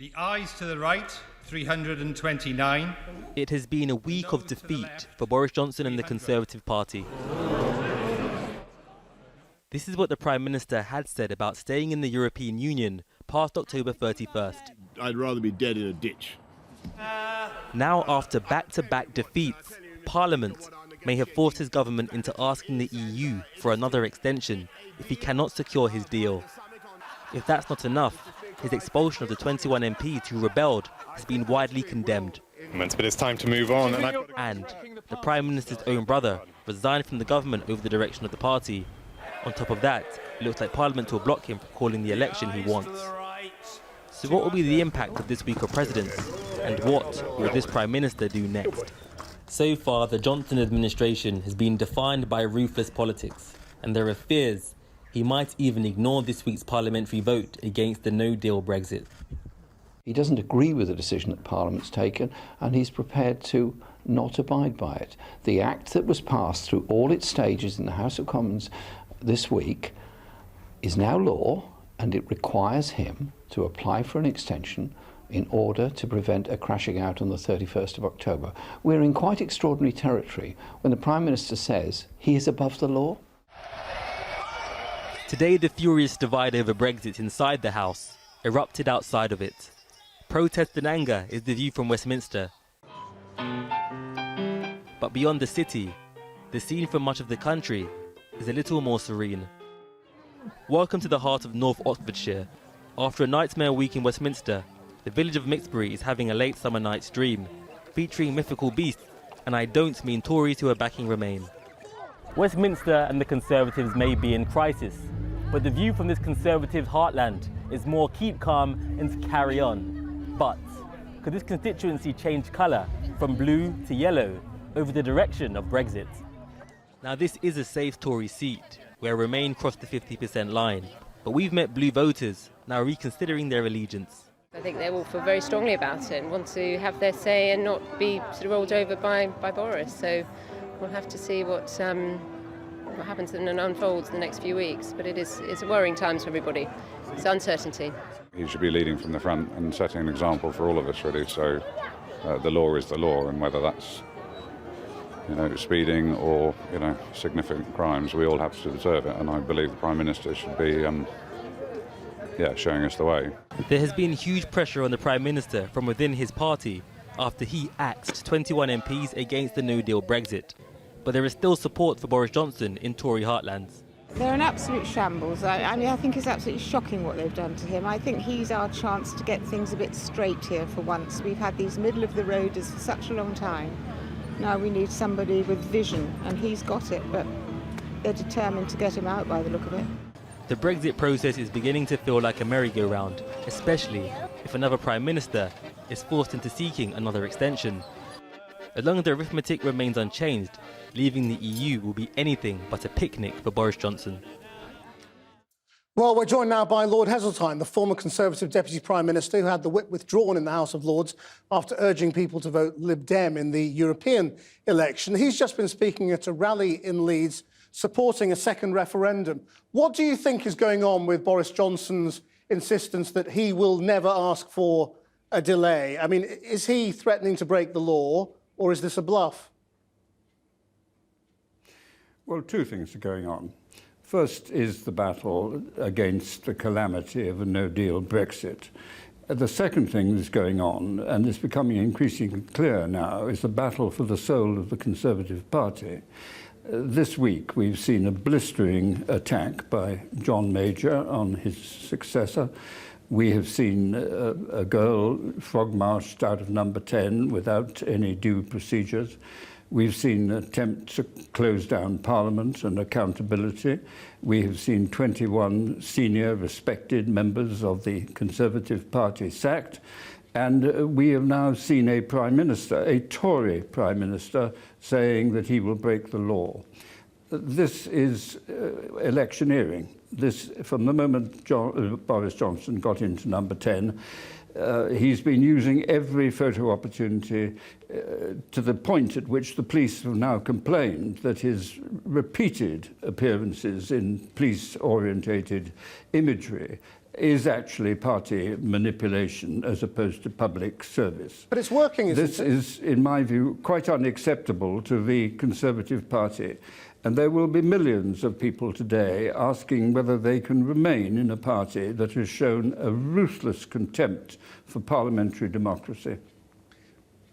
The ayes to the right, 329. It has been a week of defeat for Boris Johnson and the Conservative Party. This is what the Prime Minister had said about staying in the European Union past October 31st. I'd rather be dead in a ditch. Now, after back-to-back defeats, Parliament may have forced his government into asking the EU for another extension if he cannot secure his deal. If that's not enough, his expulsion of the 21 MPs who rebelled has been widely condemned. But it's time to move on. And the Prime Minister's own brother resigned from the government over the direction of the party. On top of that, it looks like Parliament will block him from calling the election he wants. So what will be the impact of this week of presidents? And what will this Prime Minister do next? So far, the Johnson administration has been defined by ruthless politics, and there are fears he might even ignore this week's parliamentary vote against the no-deal Brexit. He doesn't agree with the decision that Parliament's taken, and he's prepared to not abide by it. The Act that was passed through all its stages in the House of Commons this week is now law, and it requires him to apply for an extension in order to prevent a crashing out on the 31st of October. We're in quite extraordinary territory when the Prime Minister says he is above the law. Today, the furious divide over Brexit inside the House erupted outside of it. Protest and anger is the view from Westminster. But beyond the city, the scene for much of the country is a little more serene. Welcome to the heart of North Oxfordshire. After a nightmare week in Westminster, the village of Mixbury is having a late summer night's dream, featuring mythical beasts, and I don't mean Tories who are backing Remain. Westminster and the Conservatives may be in crisis, but the view from this Conservative heartland is more keep calm and carry on. But could this constituency change colour from blue to yellow over the direction of Brexit? Now, this is a safe Tory seat where Remain crossed the 50% line, but we've met blue voters now reconsidering their allegiance. I think they will feel very strongly about it and want to have their say and not be sort of rolled over by Boris. So we'll have to see what happens and unfolds in the next few weeks. But it's a worrying times for everybody. It's uncertainty. He should be leading from the front and setting an example for all of us, really. So the law is the law, and whether that's speeding or significant crimes, we all have to deserve it. And I believe the Prime Minister should be showing us the way. There has been huge pressure on the Prime Minister from within his party after he axed 21 MPs against the no-deal Brexit. But there is still support for Boris Johnson in Tory heartlands. They're an absolute shambles. I think it's absolutely shocking what they've done to him. I think he's our chance to get things a bit straight here for once. We've had these middle-of-the-roaders for such a long time. Now we need somebody with vision, and he's got it, but they're determined to get him out by the look of it. The Brexit process is beginning to feel like a merry-go-round, especially if another Prime Minister is forced into seeking another extension. As long as the arithmetic remains unchanged, leaving the EU will be anything but a picnic for Boris Johnson. Well, we're joined now by Lord Heseltine, the former Conservative Deputy Prime Minister who had the whip withdrawn in the House of Lords after urging people to vote Lib Dem in the European election. He's just been speaking at a rally in Leeds supporting a second referendum. What do you think is going on with Boris Johnson's insistence that he will never ask for a delay? I mean, is he threatening to break the law, or is this a bluff? Well, two things are going on. First is the battle against the calamity of a no-deal Brexit. The second thing that's going on, and it's becoming increasingly clear now, is the battle for the soul of the Conservative Party. This week we've seen a blistering attack by John Major on his successor. We have seen a girl frog-marched out of number 10 without any due procedures. We've seen an attempt to close down Parliament and accountability. We have seen 21 senior, respected members of the Conservative Party sacked. And we have now seen a Prime Minister, a Tory Prime Minister, saying that he will break the law. This is electioneering. This, from the moment Boris Johnson got into number 10, he's been using every photo opportunity to the point at which the police have now complained that his repeated appearances in police-orientated imagery is actually party manipulation as opposed to public service. But it's working, isn't it? This is, in my view, quite unacceptable to the Conservative Party. And there will be millions of people today asking whether they can remain in a party that has shown a ruthless contempt for parliamentary democracy.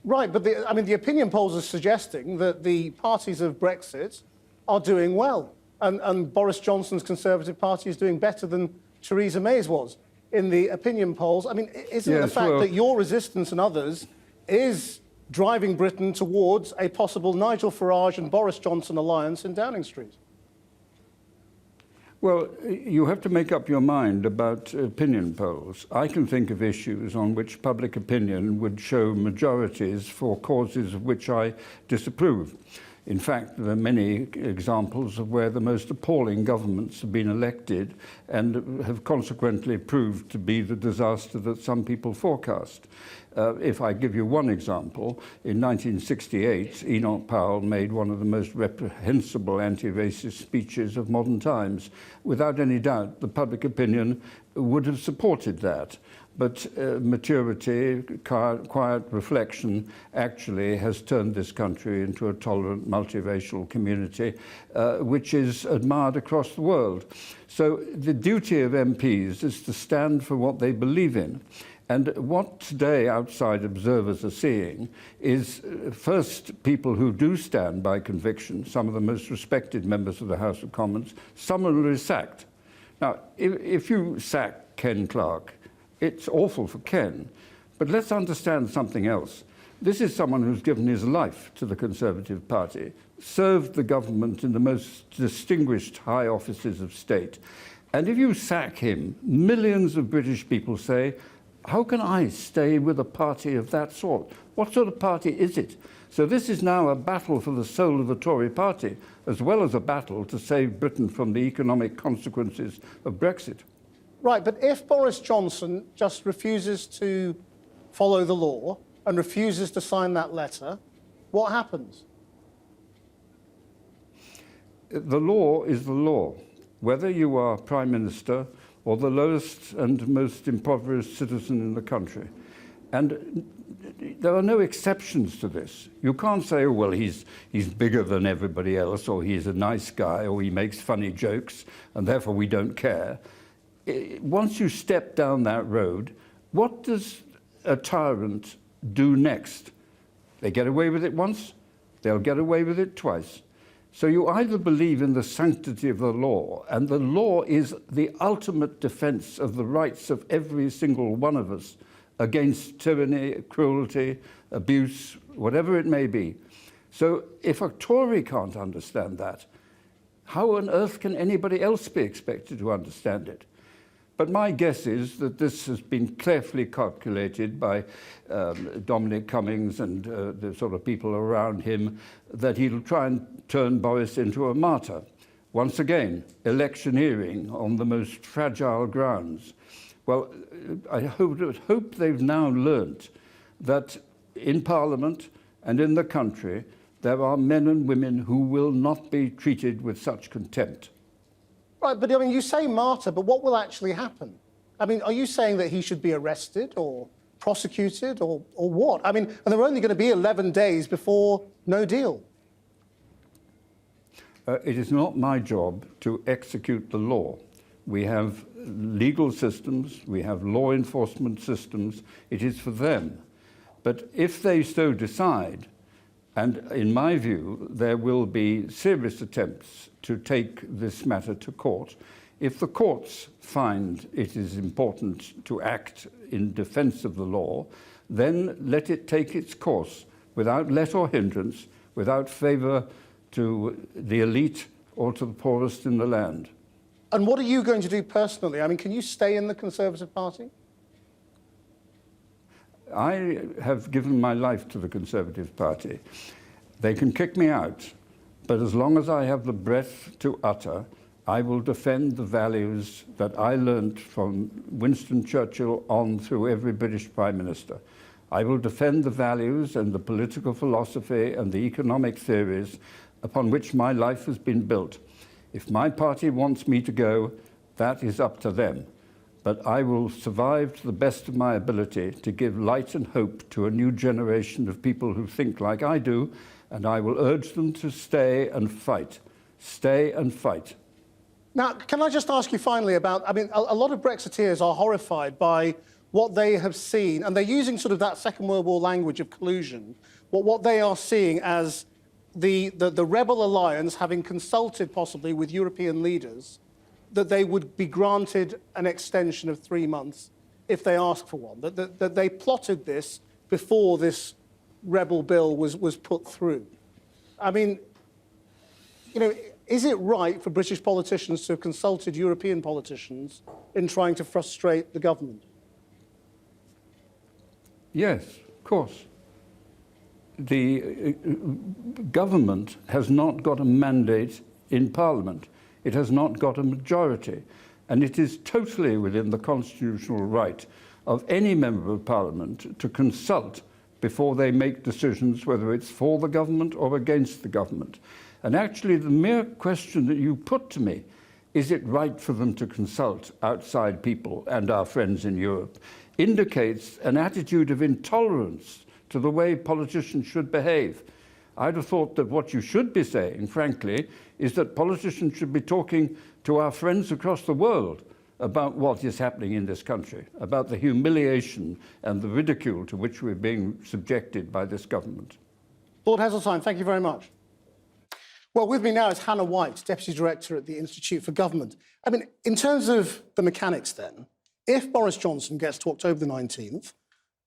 Right, but the opinion polls are suggesting that the parties of Brexit are doing well. And Boris Johnson's Conservative Party is doing better than Theresa May's was in the opinion polls. I mean, isn't it the fact that your resistance and others is driving Britain towards a possible Nigel Farage and Boris Johnson alliance in Downing Street? Well, you have to make up your mind about opinion polls. I can think of issues on which public opinion would show majorities for causes of which I disapprove. In fact, there are many examples of where the most appalling governments have been elected and have consequently proved to be the disaster that some people forecast. If I give you one example, in 1968, Enoch Powell made one of the most reprehensible anti-racist speeches of modern times. Without any doubt, the public opinion would have supported that. But maturity, quiet reflection actually has turned this country into a tolerant, multiracial community, which is admired across the world. So the duty of MPs is to stand for what they believe in. And what today outside observers are seeing is, first, people who do stand by conviction, some of the most respected members of the House of Commons, summarily sacked. Now, if you sack Ken Clarke, it's awful for Ken, but let's understand something else. This is someone who's given his life to the Conservative Party, served the government in the most distinguished high offices of state. And if you sack him, millions of British people say, how can I stay with a party of that sort? What sort of party is it? So this is now a battle for the soul of the Tory party, as well as a battle to save Britain from the economic consequences of Brexit. Right, but if Boris Johnson just refuses to follow the law and refuses to sign that letter, what happens? The law is the law. Whether you are Prime Minister or the lowest and most impoverished citizen in the country. And there are no exceptions to this. You can't say, oh, well, he's bigger than everybody else, or he's a nice guy, or he makes funny jokes, and therefore we don't care. Once you step down that road, what does a tyrant do next? They get away with it once, they'll get away with it twice. So you either believe in the sanctity of the law, and the law is the ultimate defense of the rights of every single one of us against tyranny, cruelty, abuse, whatever it may be. So if a Tory can't understand that, how on earth can anybody else be expected to understand it? But my guess is that this has been carefully calculated by Dominic Cummings and the sort of people around him, that he'll try and turn Boris into a martyr. Once again, electioneering on the most fragile grounds. Well, I hope they've now learnt that in Parliament and in the country, there are men and women who will not be treated with such contempt. Right, but I mean, you say martyr, but what will actually happen? I mean, are you saying that he should be arrested or prosecuted or what? I mean, and there are only going to be 11 days before no deal. It is not my job to execute the law. We have legal systems, we have law enforcement systems. It is for them. But if they so decide, and in my view, there will be serious attempts to take this matter to court. If the courts find it is important to act in defense of the law, then let it take its course without let or hindrance, without favor to the elite or to the poorest in the land. And what are you going to do personally? I mean, can you stay in the Conservative Party? I have given my life to the Conservative Party. They can kick me out, but as long as I have the breath to utter, I will defend the values that I learnt from Winston Churchill on through every British Prime Minister. I will defend the values and the political philosophy and the economic theories upon which my life has been built. If my party wants me to go, that is up to them. but I will survive to the best of my ability to give light and hope to a new generation of people who think like I do, and I will urge them to stay and fight. Stay and fight. Now, can I just ask you finally about, I mean, a lot of Brexiteers are horrified by what they have seen, and they're using sort of that Second World War language of collusion, what they are seeing as the rebel alliance having consulted possibly with European leaders that they would be granted an extension of 3 months if they ask for one, that they plotted this before this rebel bill was put through. I mean, you know, is it right for British politicians to have consulted European politicians in trying to frustrate the government? Yes, of course. The government has not got a mandate in Parliament. It has not got a majority. And it is totally within the constitutional right of any member of Parliament to consult before they make decisions, whether it's for the government or against the government. And actually, the mere question that you put to me, is it right for them to consult outside people and our friends in Europe, indicates an attitude of intolerance to the way politicians should behave. I'd have thought that what you should be saying, frankly, is that politicians should be talking to our friends across the world about what is happening in this country, about the humiliation and the ridicule to which we're being subjected by this government. Lord Heseltine, thank you very much. Well, with me now is Hannah White, Deputy Director at the Institute for Government. I mean, in terms of the mechanics then, if Boris Johnson gets to October the 19th,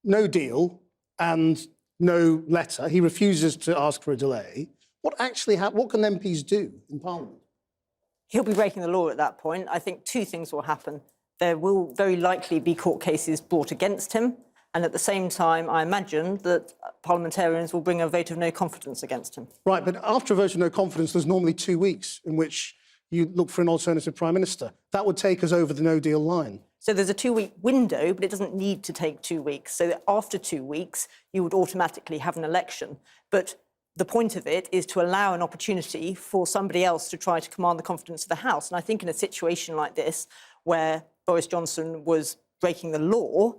no deal and no letter, he refuses to ask for a delay, what can MPs do in Parliament? He'll be breaking the law at that point. I think two things will happen. There will very likely be court cases brought against him, and at the same time, I imagine that parliamentarians will bring a vote of no confidence against him. Right, but after a vote of no confidence, there's normally 2 weeks in which you look for an alternative Prime Minister. That would take us over the no-deal line. So there's a 2-week window, but it doesn't need to take 2 weeks. So that after 2 weeks, you would automatically have an election. But the point of it is to allow an opportunity for somebody else to try to command the confidence of the House. And I think in a situation like this, where Boris Johnson was breaking the law,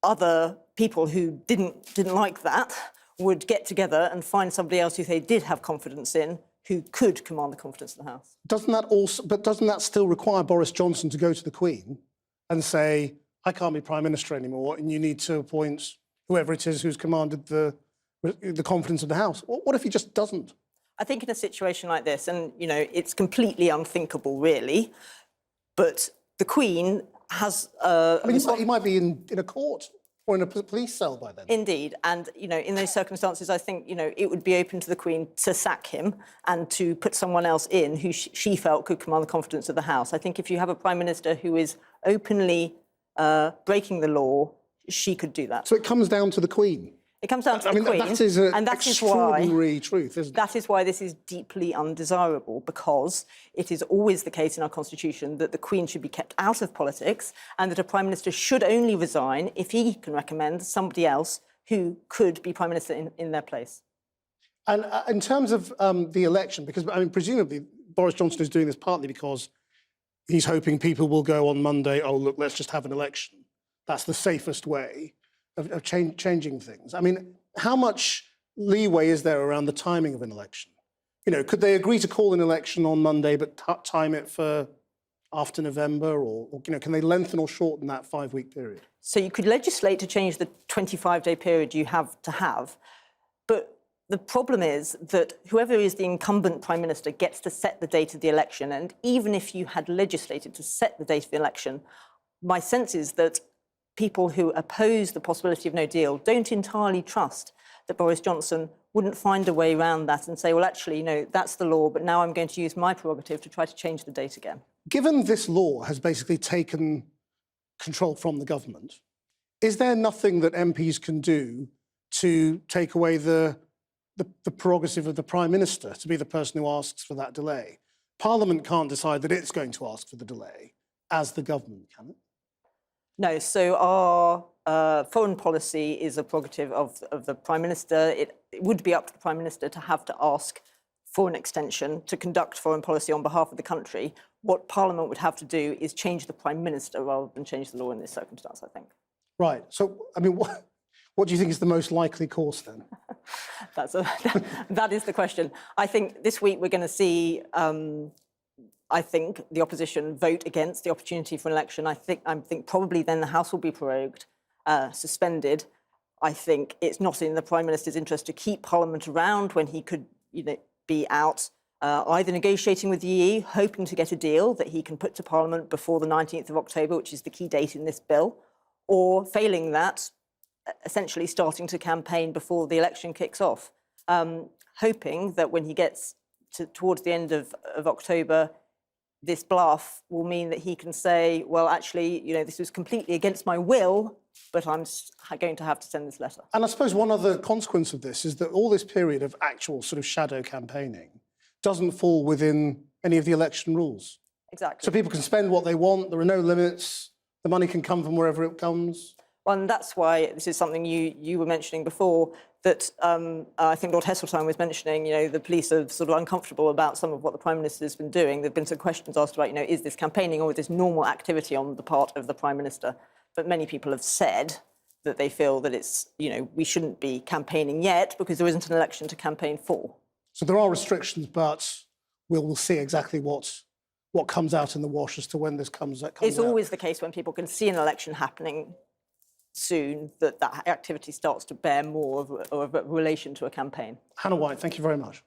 other people who didn't like that would get together and find somebody else who they did have confidence in, who could command the confidence of the House. Doesn't that still require Boris Johnson to go to the Queen and say, I can't be Prime Minister anymore, and you need to appoint whoever it is who's commanded the confidence of the House? What if he just doesn't? I think in a situation like this, and, you know, it's completely unthinkable, really, but the Queen has... I mean, he might be in a court or in a police cell by then. Indeed. And, you know, in those circumstances, I think, you know, it would be open to the Queen to sack him and to put someone else in who she felt could command the confidence of the House. I think if you have a Prime Minister who is openly breaking the law, she could do that. So it comes down to the Queen? It comes down to the Queen. That is an extraordinary truth, isn't it? That is why this is deeply undesirable, because it is always the case in our Constitution that the Queen should be kept out of politics and that a Prime Minister should only resign if he can recommend somebody else who could be Prime Minister in their place. And in terms of the election, because, I mean, presumably Boris Johnson is doing this partly because he's hoping people will go on Monday, oh, look, let's just have an election. That's the safest way of changing things. I mean, how much leeway is there around the timing of an election? You know, could they agree to call an election on Monday but time it for after November, or you know, can they lengthen or shorten that 5-week period? So you could legislate to change the 25-day period you have to have, but the problem is that whoever is the incumbent Prime Minister gets to set the date of the election, and even if you had legislated to set the date of the election, my sense is that people who oppose the possibility of no deal don't entirely trust that Boris Johnson wouldn't find a way around that and say, well, actually, you know, that's the law, but now I'm going to use my prerogative to try to change the date again. Given this law has basically taken control from the government, is there nothing that MPs can do to take away the prerogative of the Prime Minister to be the person who asks for that delay? Parliament can't decide that it's going to ask for the delay as the government, can it? No, so our foreign policy is a prerogative of the Prime Minister. It would be up to the Prime Minister to have to ask for an extension to conduct foreign policy on behalf of the country. What Parliament would have to do is change the Prime Minister rather than change the law in this circumstance, I think. Right. So, I mean, what do you think is the most likely course then? That is the question. I think this week we're going to see, I think, the opposition vote against the opportunity for an election. I think probably then the House will be prorogued, suspended. I think it's not in the Prime Minister's interest to keep Parliament around when he could, be out, either negotiating with the EU, hoping to get a deal that he can put to Parliament before the 19th of October, which is the key date in this bill, or failing that, essentially starting to campaign before the election kicks off, hoping that when he gets towards the end of October, this bluff will mean that he can say, well, actually, this was completely against my will, but I'm going to have to send this letter. And I suppose one other consequence of this is that all this period of actual sort of shadow campaigning doesn't fall within any of the election rules. Exactly. So people can spend what they want, there are no limits, the money can come from wherever it comes. Well, and that's why this is something you were mentioning before, that I think Lord Heseltine was mentioning, the police are sort of uncomfortable about some of what the Prime Minister has been doing. There have been some questions asked about, is this campaigning or is this normal activity on the part of the Prime Minister? But many people have said that they feel that it's, we shouldn't be campaigning yet because there isn't an election to campaign for. So there are restrictions, but we'll see exactly what comes out in the wash as to when this comes out. It's always the case when people can see an election happening soon that activity starts to bear more of a relation to a campaign. Hannah White, thank you very much.